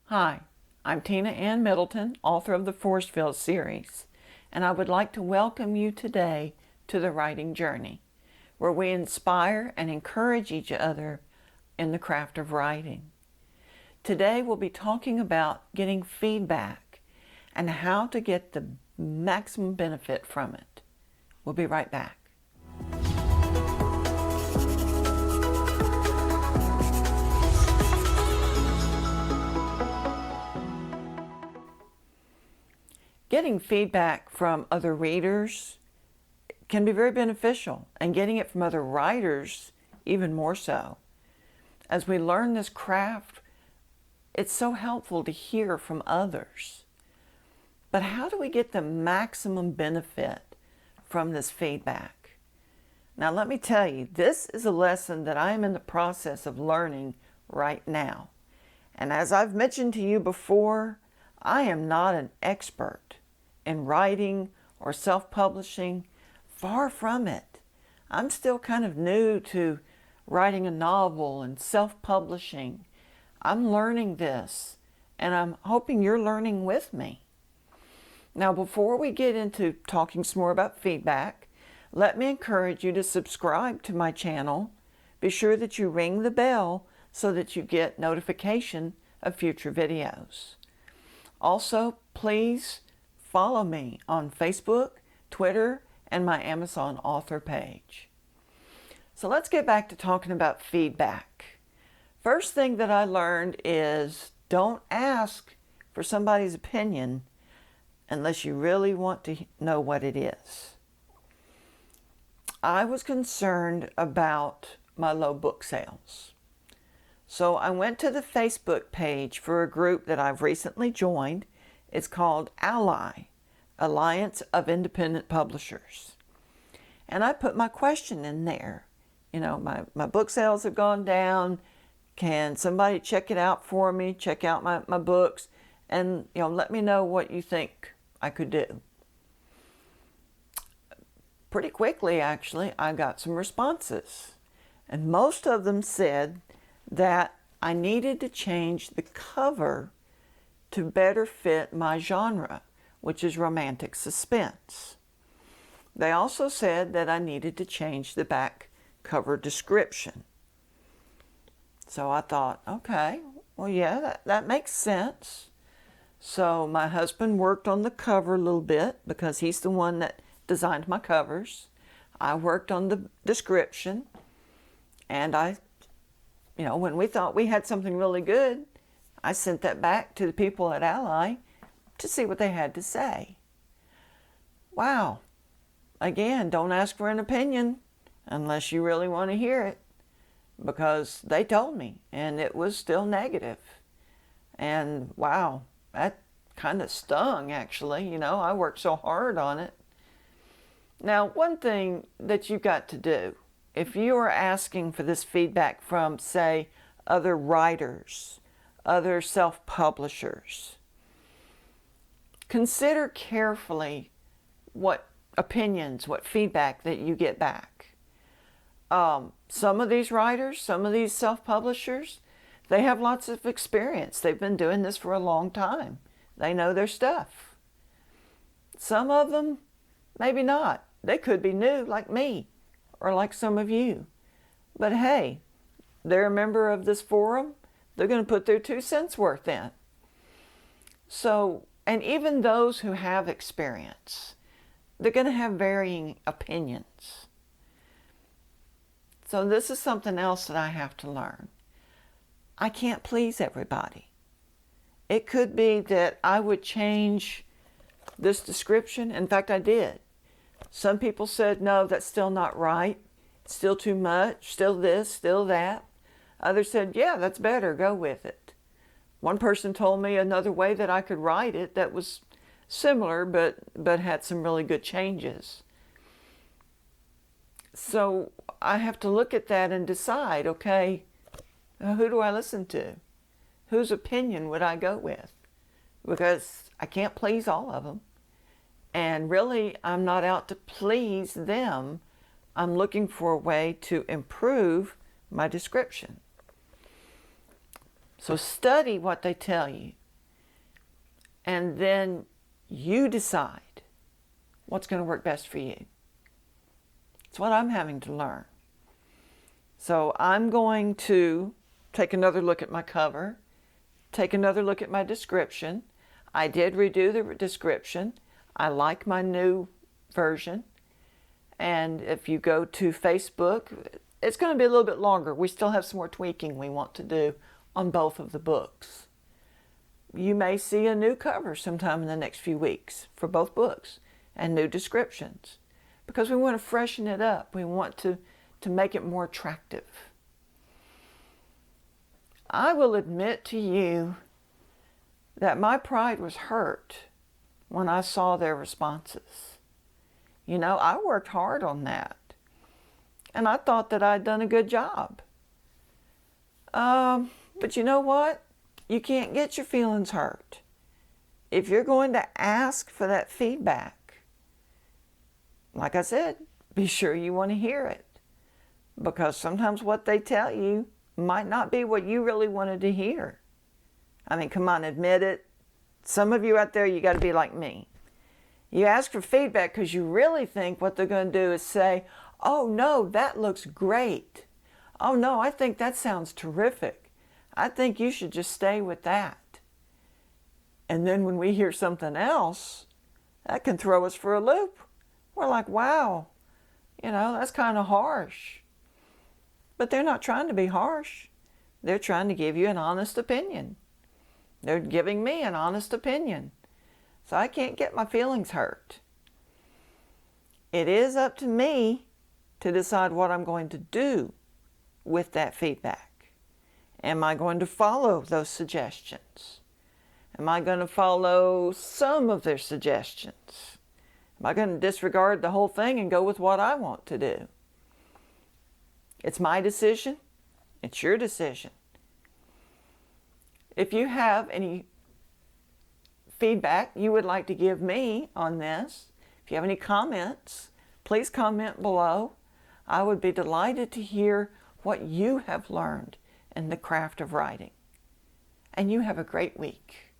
Hi, I'm Tina Ann Middleton, author of the Forestville series, and I would like to welcome you today to the writing journey, where we inspire and encourage each other in the craft of writing. Today we'll be talking about getting feedback and how to get the maximum benefit from it. We'll be right back. Getting feedback from other readers can be very beneficial, and getting it from other writers even more so. As we learn this craft, it's so helpful to hear from others. But how do we get the maximum benefit from this feedback? Now let me tell you, this is a lesson that I am in the process of learning right now. And as I've mentioned to you before, I am not an expert in writing or self-publishing. Far from it. I'm still kind of new to writing a novel and self-publishing. I'm learning this, and I'm hoping you're learning with me. Now, before we get into talking some more about feedback, let me encourage you to subscribe to my channel. Be sure that you ring the bell so that you get notification of future videos. Also, please follow me on Facebook, Twitter, and my Amazon author page. So let's get back to talking about feedback. First thing that I learned is don't ask for somebody's opinion unless you really want to know what it is. I was concerned about my low book sales. So I went to the Facebook page for a group that I've recently joined. It's called ALLI, Alliance of Independent Publishers. And I put my question in there. You know, my book sales have gone down. Can somebody check it out for me? Check out my books and, let me know what you think I could do. Pretty quickly, actually, I got some responses. And most of them said that I needed to change the cover to better fit my genre, which is romantic suspense. They also said that I needed to change the back cover description. So I thought, okay, well, yeah, that makes sense. So my husband worked on the cover a little bit because he's the one that designed my covers. I worked on the description, and when we thought we had something really good, I sent that back to the people at ALLI to see what they had to say. Wow. Again, don't ask for an opinion unless you really want to hear it, because they told me and it was still negative. And wow, that kind of stung, actually. I worked so hard on it. Now, one thing that you've got to do, if you are asking for this feedback from, say, other writers, other self-publishers, consider carefully what opinions, what feedback that you get back. Some of these writers, some of these self-publishers, they have lots of experience. They've been doing this for a long time. They know their stuff. Some of them, maybe not. They could be new, like me, or like some of you. But hey, they're a member of this forum. They're going to put their 2 cents worth in. So, and even those who have experience, they're going to have varying opinions. So this is something else that I have to learn. I can't please everybody. It could be that I would change this description. In fact, I did. Some people said, no, that's still not right. It's still too much, still this, still that. Others said, yeah, that's better, go with it. One person told me another way that I could write it that was similar, but had some really good changes. So I have to look at that and decide, okay, who do I listen to? Whose opinion would I go with? Because I can't please all of them. And really, I'm not out to please them. I'm looking for a way to improve my description. So study what they tell you, and then you decide what's going to work best for you. It's what I'm having to learn. So I'm going to take another look at my cover, take another look at my description. I did redo the description. I like my new version. And if you go to Facebook, it's going to be a little bit longer. We still have some more tweaking we want to do on both of the books. You may see a new cover sometime in the next few weeks for both books and new descriptions, because we want to freshen it up. We want to make it more attractive. I will admit to you that my pride was hurt when I saw their responses. You know, I worked hard on that, and I thought that I'd done a good job. But you know what? You can't get your feelings hurt. If you're going to ask for that feedback, like I said, be sure you want to hear it. Because sometimes what they tell you might not be what you really wanted to hear. I mean, come on, admit it. Some of you out there, you got to be like me. You ask for feedback because you really think what they're going to do is say, oh no, that looks great. Oh no, I think that sounds terrific. I think you should just stay with that. And then when we hear something else, that can throw us for a loop. We're like, wow, you know, that's kind of harsh. But they're not trying to be harsh. They're trying to give you an honest opinion. They're giving me an honest opinion. So I can't get my feelings hurt. It is up to me to decide what I'm going to do with that feedback. Am I going to follow those suggestions? Am I going to follow some of their suggestions? Am I going to disregard the whole thing and go with what I want to do? It's my decision. It's your decision. If you have any feedback you would like to give me on this, if you have any comments, please comment below. I would be delighted to hear what you have learned in the craft of writing. And you have a great week.